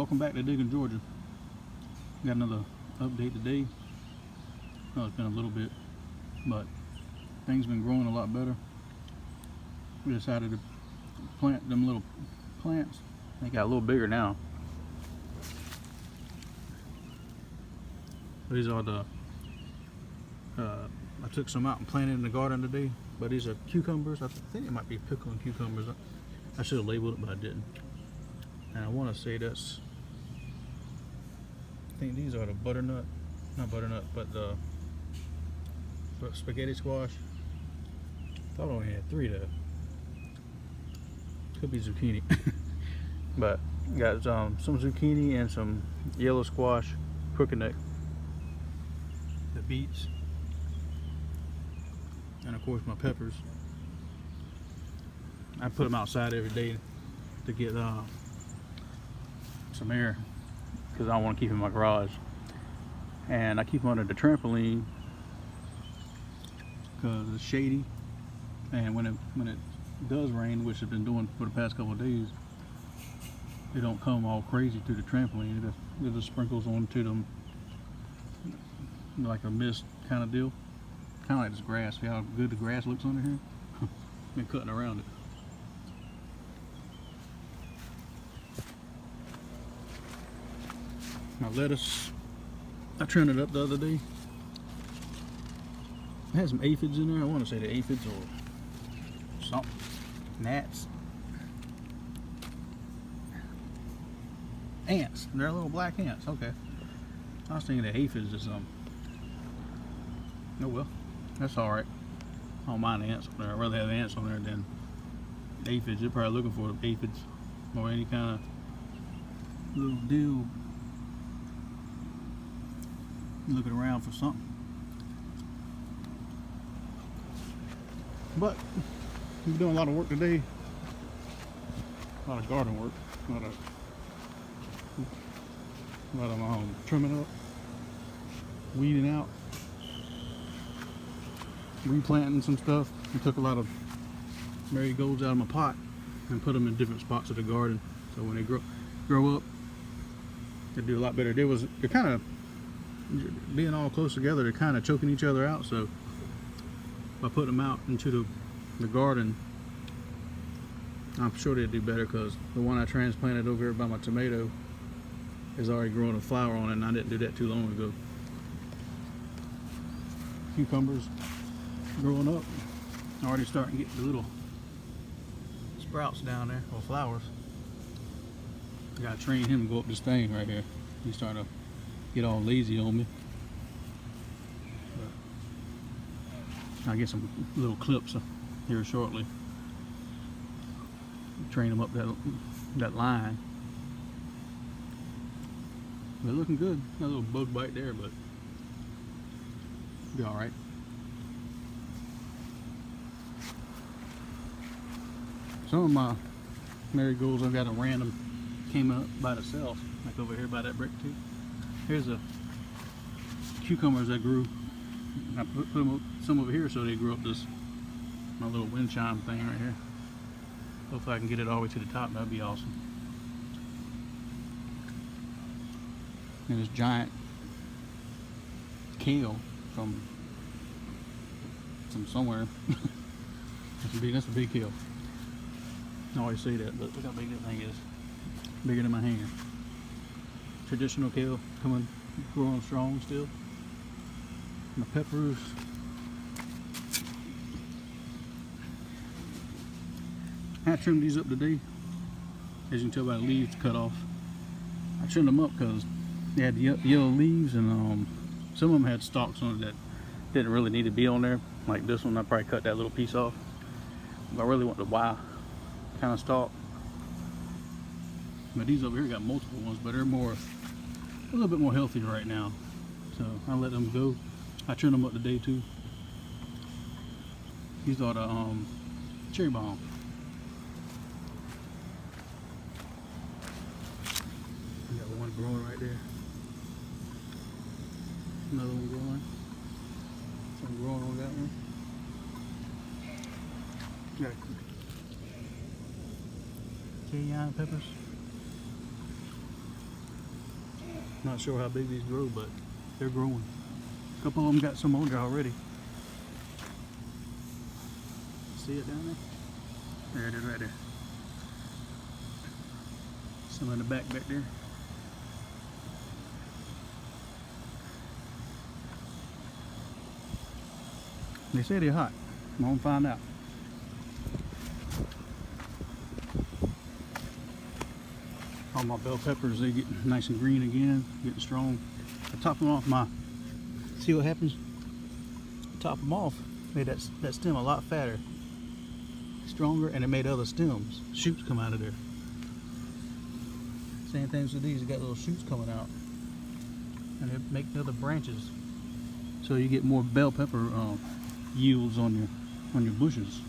Welcome back to Digging Georgia. Got another update today. It's been a little bit, but things been growing a lot better. We decided to plant them little plants. They got a little bigger now. These are the I took some out and planted in the garden today, but these are cucumbers. I think it might be pickling cucumbers. I should have labeled it, but I didn't. And I want to say that's, I think these are the butternut, not butternut, but the spaghetti squash. Thought I only had 3 though. Could be zucchini. But got some zucchini and some yellow squash, crooked neck, the beets, and of course my peppers. I put them outside every day to get some air because I don't want to keep them in my garage, and I keep them under the trampoline because it's shady, and when it does rain, which it's been doing for the past couple of days, it don't come all crazy through the trampoline. It just sprinkles onto them like a mist kind of deal, kind of like this grass. See how good the grass looks under here? Been cutting around it. My lettuce, I trimmed it up the other day. It had some aphids in there. I want to say the aphids or something. Gnats. Ants. They're little black ants. Okay. I was thinking the aphids or something. Oh well. That's alright. I don't mind ants on there. I'd rather have ants on there than aphids. They're probably looking for aphids or any kind of little deal. Looking around for something. But we're doing a lot of work today. A lot of garden work. A lot of trimming up, weeding out, replanting some stuff. I took a lot of marigolds out of my pot and put them in different spots of the garden. So when they grow up, they do a lot better. They're kind of being all close together, they're kind of choking each other out. So by putting them out into the garden, I'm sure they'd do better, because the one I transplanted over here by my tomato is already growing a flower on it, and I didn't do that too long ago. Cucumbers growing up, already starting to get the little sprouts down there, or flowers. I gotta train him to go up this thing right here. He's starting to get all lazy on me. But I'll get some little clips here shortly. Train him up that line. They're looking good. Got a little bug bite there, but be all right. Some of my marigolds I've got a random came up by itself, like over here by that brick too. Here's the cucumbers I grew. I put some over here so they grew up this, my little wind chime thing right here. Hopefully I can get it all the way to the top. That'd be awesome. And this giant kale from somewhere. That's a big kale. I always say that, but look how big that thing is. Bigger than my hand. Traditional kale growing strong still. My peppers. I trimmed these up today. As you can tell by the leaves cut off. I trimmed them up because they had yellow leaves, and some of them had stalks on it that didn't really need to be on there. Like this one, I probably cut that little piece off. But I really want the Y kind of stalk. But these over here got multiple ones, but they're a little bit more healthy right now. So I let them go. I trimmed them up today too. These are the cherry bomb. We got one growing right there. Another one growing. Some growing on that one. Got cayenne peppers. Not sure how big these grow, but they're growing. A couple of them got some on there already. See it down there? There it is right there. Some in the back there. They say they're hot. I'm gonna find out. All my bell peppers, they get nice and green again, getting strong. I top them off see what happens? Top them off, made that stem a lot fatter, stronger, and it made other stems. Shoots come out of there. Same things with these, you got little shoots coming out. And they make other branches. So you get more bell pepper yields on your bushes.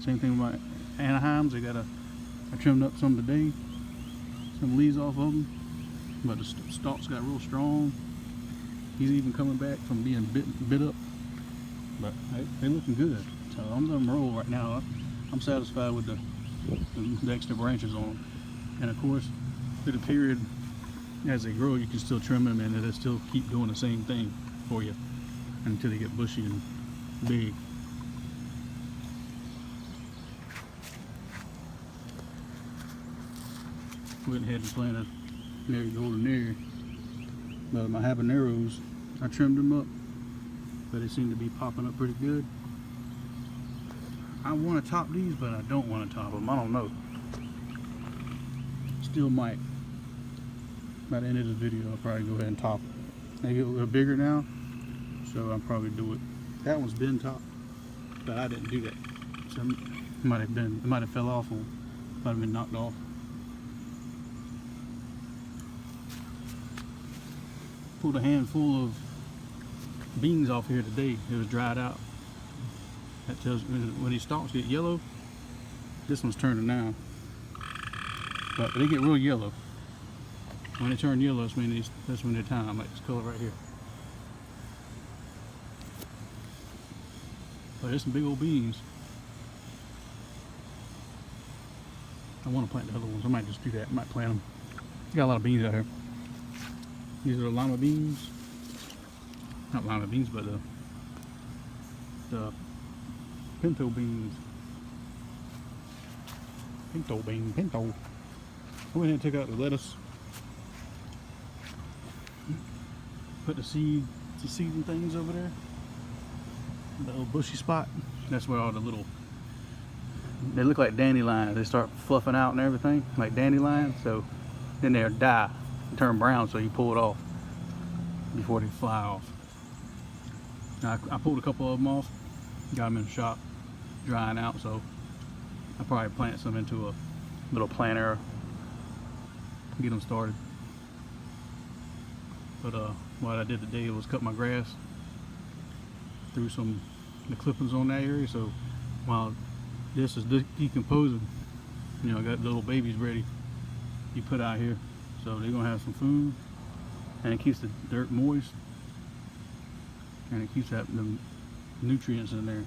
Same thing with my Anaheims. I trimmed up some today, some leaves off of them, but the stalks got real strong. He's even coming back from being bit up, but they're looking good. So I'm letting them roll right now. I'm satisfied with the extra branches on them. And of course, through the period as they grow, you can still trim them and it'll still keep doing the same thing for you until they get bushy and big. Went ahead and planted marigold in there. But my habaneros, I trimmed them up, but they seem to be popping up pretty good. I want to top these, but I don't want to top them. I don't know. Still might. By the end of the video, I'll probably go ahead and top it. They get a little bigger now, so I'll probably do it. That one's been topped, but I didn't do that. So it might have fell off or might have been knocked off. Pulled a handful of beans off here today. It was dried out. That tells you when these stalks get yellow. This one's turning now, but they get real yellow. When they turn yellow, that's when they're time. Like this color right here. But there's some big old beans. I want to plant the other ones. I might just do that. I might plant them. Got a lot of beans out here. These are the lima beans. Not lima beans, but the pinto beans. Pinto. I went ahead and took out the lettuce. Put the seeding things over there. The little bushy spot. That's where all the little, they look like dandelions. They start fluffing out and everything, like dandelions. So then they'll die. Turn brown, so you pull it off before they fly off. Now, I pulled a couple of them off, got them in the shop drying out, so I'll probably plant some into a little planter, get them started. But what I did today was cut my grass, threw the clippings on that area, so while this is decomposing, I got little babies ready you put out here. So they're gonna have some food, and it keeps the dirt moist, and it keeps the nutrients in there.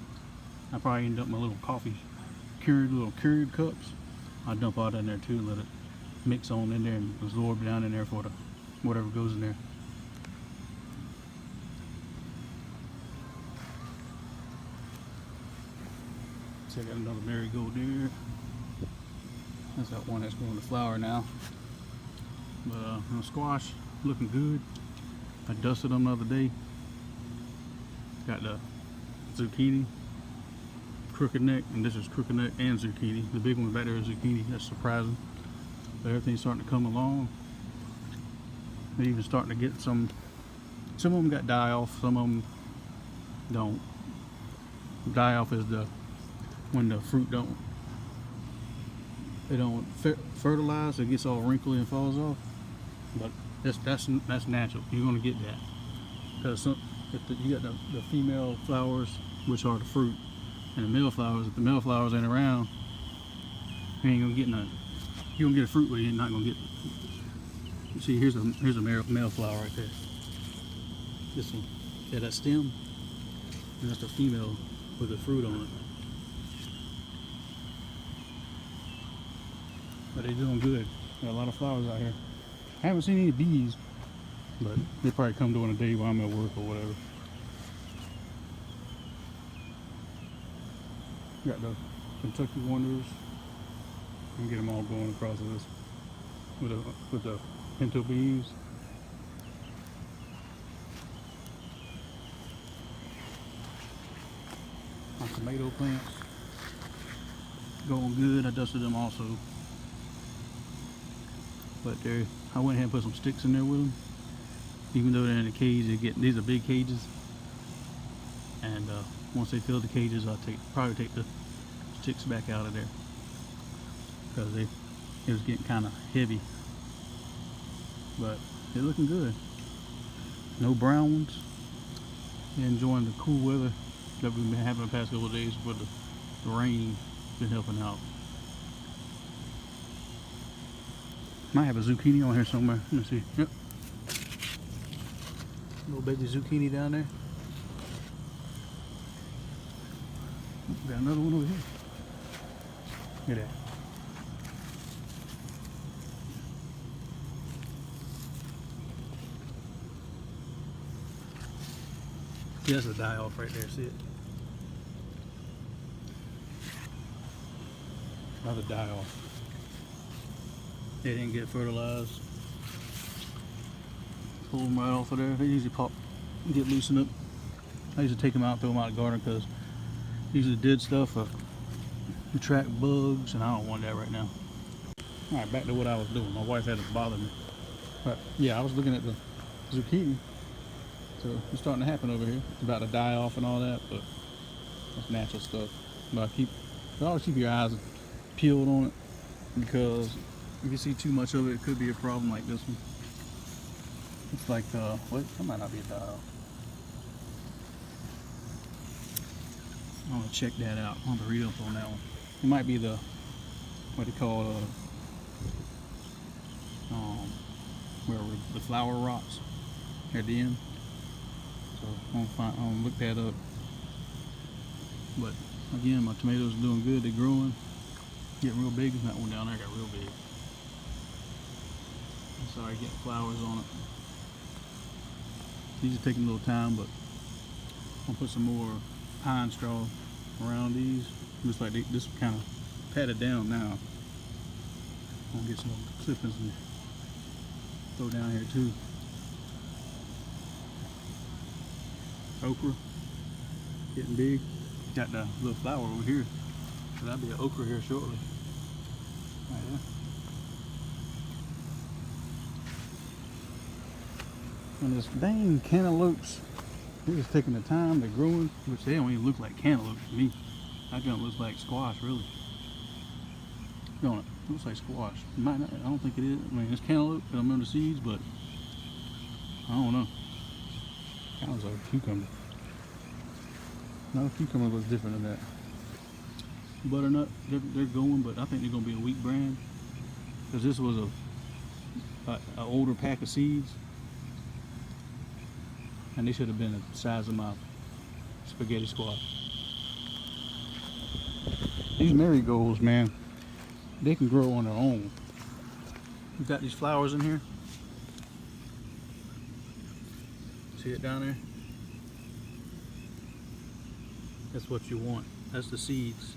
I probably end up my little coffee little Keurig cups. I dump all that in there too, let it mix on in there and absorb down in there for whatever goes in there. So I got another marigold there. That's that one that's going to flower now. But squash looking good. I dusted them the other day. Got the zucchini, crooked neck, and this is crooked neck and zucchini. The big one back there is zucchini. That's surprising. But everything's starting to come along. They're even starting to get some of them got die off, some of them don't. Die off is when the fruit don't fertilize, it gets all wrinkly and falls off. But that's natural. You're gonna get that because you got the female flowers, which are the fruit, and the male flowers. If the male flowers ain't around, you ain't gonna get none. You're gonna get a fruit, but you're not gonna get. You see, here's a male flower right there. This one, yeah, that stem, and that's the female with the fruit on it. But they're doing good. Got a lot of flowers out here. I haven't seen any bees. but they probably come during the day while I'm at work or whatever. Got the Kentucky Wonders. And get them all going across this with the pinto beans. My tomato plants going good. I dusted them also, but I went ahead and put some sticks in there with them. Even though they're in a cage, these are big cages, and once they fill the cages, I'll probably take the sticks back out of there because it was getting kind of heavy. But they're looking good. No brown ones. They're enjoying the cool weather that we've been having the past couple of days with the rain. Been helping out. Might have a zucchini on here somewhere. Let me see. Yep. Little baby zucchini down there. Got another one over here. Look at that. See, that's a die off right there. See it? Another die off. They didn't get fertilized. Pull them right off of there. They usually pop, get loosened up. I usually take them out, throw them out of the garden because usually dead stuff attract bugs, and I don't want that right now. All right, back to what I was doing. My wife had to bother me, but yeah, I was looking at the zucchini. So it's starting to happen over here. It's about to die off and all that, but that's natural stuff. But always keep your eyes peeled on it, because if you see too much of it, it could be a problem like this one. It's like what? That might not be a die off. I want to check that out. I want to read up on that one. It might be the what they call where the flower rots at the end. So I'm gonna look that up. But again, my tomatoes are doing good. They're growing, getting real big. That one down there got real big. I'm sorry, getting flowers on it. These are taking a little time, but I'm gonna put some more pine straw around these. Looks like this kind of patted down now. I'm gonna get some clippings and throw down here too. Okra, getting big. Got the little flower over here. So that'll be an okra here shortly. Right there. And this dang cantaloupes, they're just taking the time, they're growing, which they don't even look like cantaloupes to me. That gun looks like squash, really. Don't it? It looks like squash. It might not, I don't think it is. I mean, it's cantaloupe, I remember the seeds, but I don't know. Kind of looks like a cucumber. No, cucumber looks different than that. Butternut, they're going, but I think they're going to be a wheat brand, because this was an older pack of seeds, and they should have been the size of my spaghetti squash. These marigolds, man, they can grow on their own. We've got these flowers in here. See it down there? That's what you want. That's the seeds.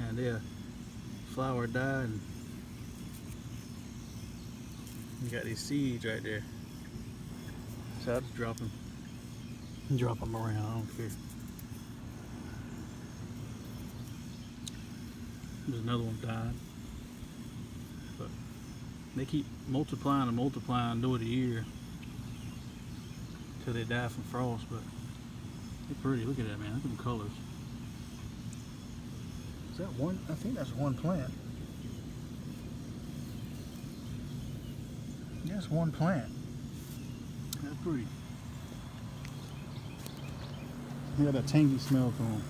And they're flower died, and you got these seeds right there. So I'll just drop them around, I don't care. There's another one died. But they keep multiplying and multiplying over the year till they die from frost, but they're pretty. Look at that, man. Look at the colors. Is that one? I think that's one plant. That's one plant. That's pretty. They got that tangy smell to them.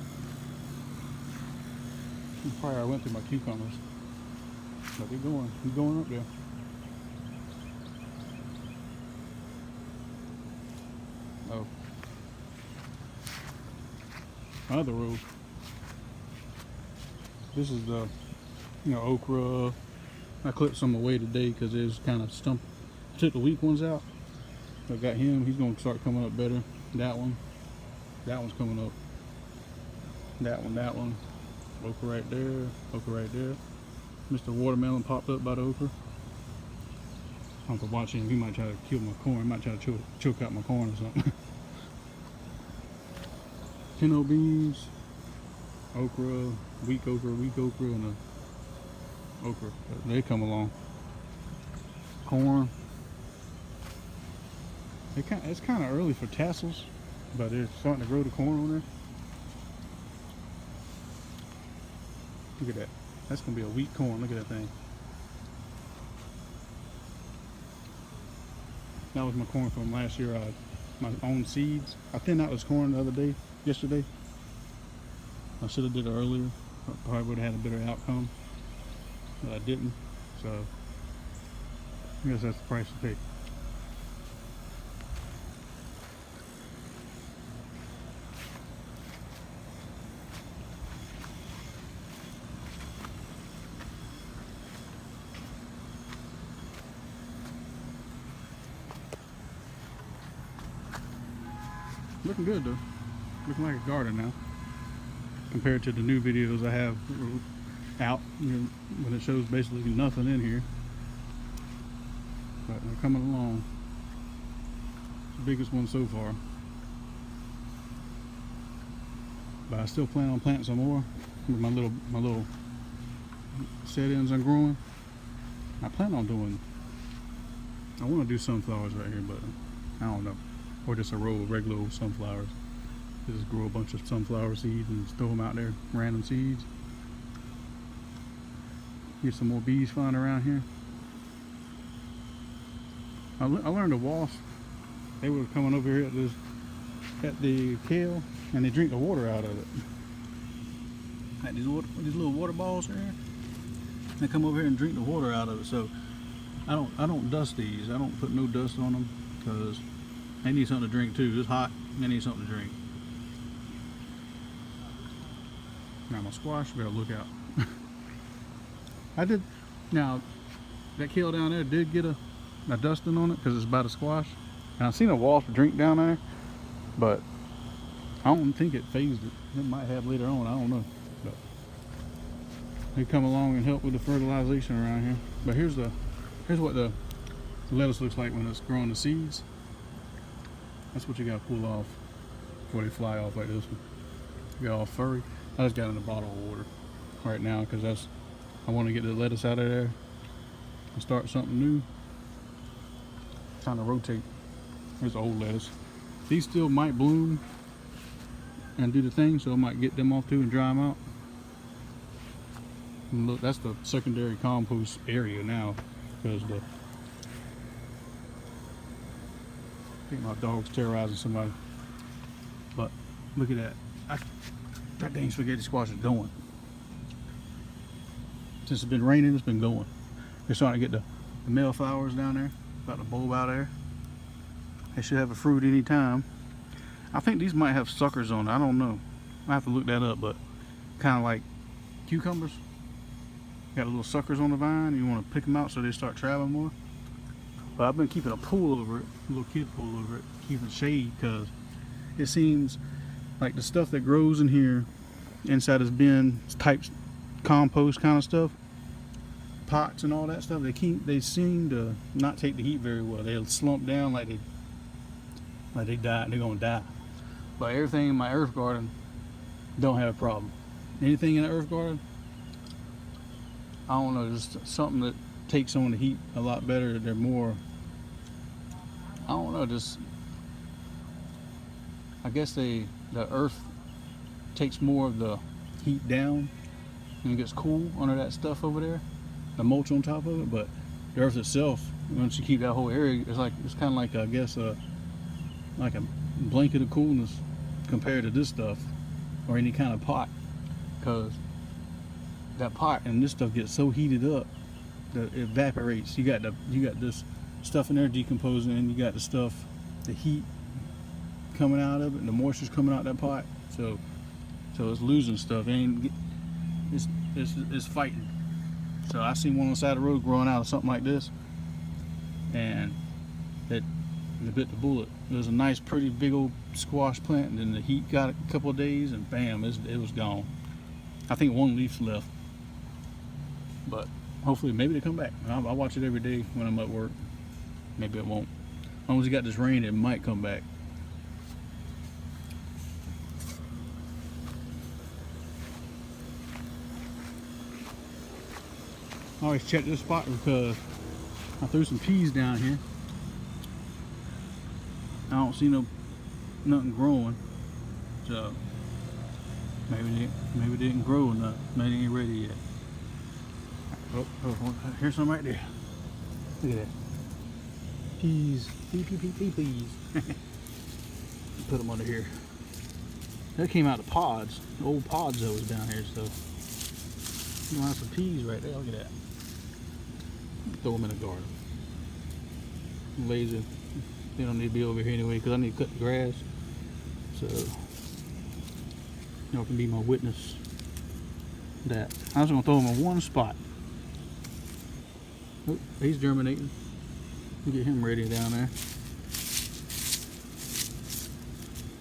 Prior I went through my cucumbers, but they're going up there. Oh, another row. This is the, okra. I clipped some away today because it was kind of stumped. I took the weak ones out I got him. He's gonna start coming up better. That one's coming up. That one. Okra right there. Mr. Watermelon popped up by the okra. Uncle watching him, he might try to kill my corn. He might try to choke out my corn or something. Pinto beans, okra, weak okra, and a okra. They come along. Corn. It's kind of early for tassels, but they're starting to grow the corn on there. Look at that. That's gonna be a wheat corn. Look at that thing. That was my corn from last year. My own seeds. I thinned out this corn the other day, yesterday. I should have did it earlier. I probably would have had a better outcome, but I didn't. So I guess that's the price to pay. Looking good though. Looking like a garden now. Compared to the new videos I have out, when it shows basically nothing in here. But they're coming along. It's the biggest one so far. But I still plan on planting some more with my little set-ins I'm growing. I plan on doing, I want to do sunflowers right here, but I don't know. Or just a row of regular old sunflowers. Just grow a bunch of sunflower seeds and just throw them out there, random seeds. Get some more bees flying around here. I learned the wasps, they were coming over here at the kale, and they drink the water out of it. Like these little water balls here. They come over here and drink the water out of it. So I don't dust these. I don't put no dust on them because they need something to drink too. It's hot. They need something to drink. Now my squash, better look out. I did. Now that kale down there did get a dusting on it because it's by the squash. And I seen a wasp drink down there, but I don't think it phased it. It might have later on. I don't know. But they come along and help with the fertilization around here. But here's what the lettuce looks like when it's growing the seeds. That's what you gotta pull off before they fly off like this one. You got all furry. I just got in a bottle of water right now because I want to get the lettuce out of there and start something new. Trying to rotate. Here's the old lettuce. These still might bloom and do the thing, so I might get them off too and dry them out. And look, that's the secondary compost area now because I think my dog's terrorizing somebody. But look at that. That dang spaghetti squash is going. Since it's been raining, it's been going. They're starting to get the male flowers down there, about to bulb out there. They should have a fruit any time. I think these might have suckers on it. I don't know. I have to look that up, but kind of like cucumbers. Got little suckers on the vine. You want to pick them out so they start traveling more. But I've been keeping a pool over it, a little kid pool over it, keeping shade because it seems like the stuff that grows in here inside this bin type compost kind of stuff, pots and all that stuff, they seem to not take the heat very well. They'll slump down like they die. They're gonna die. But everything in my earth garden don't have a problem. Anything in the earth garden, I don't know, just something that takes on the heat a lot better. They're more, I don't know, just I guess the earth takes more of the heat down and it gets cool under that stuff over there, the mulch on top of it. But the earth itself, once you keep that whole area, it's kind of like, I guess, like a blanket of coolness compared to this stuff or any kind of pot, because that pot and this stuff gets so heated up that it evaporates. You got this stuff in there decomposing, and you got the stuff, the heat coming out of it, and the moisture's coming out that pot. So it's losing stuff. It's fighting. So I seen one on the side of the road growing out of something like this, and it and it bit the bullet. It was a nice, pretty, big old squash plant, and then the heat got it a couple of days, and bam, it was gone. I think one leaf's left, but hopefully, maybe they come back. I watch it every day when I'm at work. Maybe it won't. As long as we got this rain, it might come back. I always check this spot because I threw some peas down here. I don't see nothing growing, so maybe they didn't grow enough. Maybe they ain't ready yet. Oh, here's some right there. Look at that. Peas, peas. Put them under here. That came out of pods, old pods that was down here. So you want some peas right there. Look at that. Throw them in the garden. I'm lazy. They don't need to be over here anyway because I need to cut the grass. So y'all can be my witness. That I was gonna throw them in one spot. Oh, he's germinating. Get him ready down there.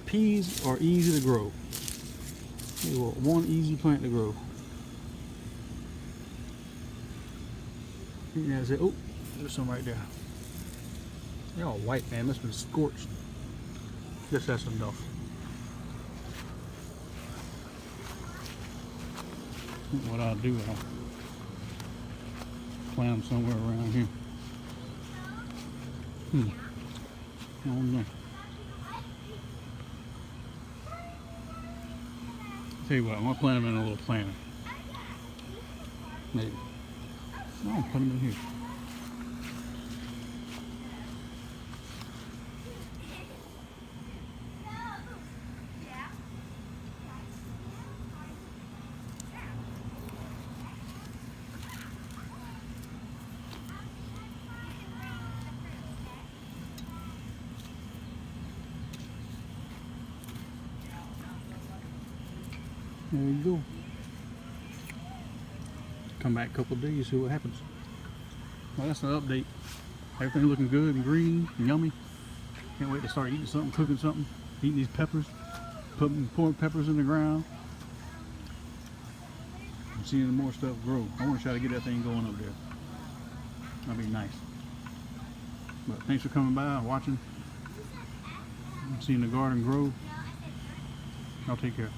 Peas are easy to grow. They want one easy plant to grow. And that's it. Oh, there's some right there. They're all white, man. Must have been scorched. Guess that's enough. What I'll do, I'll plant them somewhere around here. I don't know. Tell you what, I'm gonna plant them in a little planter. Maybe. No, I'll put them in here. There you go. Come back a couple of days, see what happens. Well, that's the update. Everything looking good and green and yummy. Can't wait to start eating something, cooking something, eating these peppers, pouring peppers in the ground. I'm seeing more stuff grow. I want to try to get that thing going up there. That'd be nice. But thanks for coming by, watching, seeing the garden grow. I'll take care.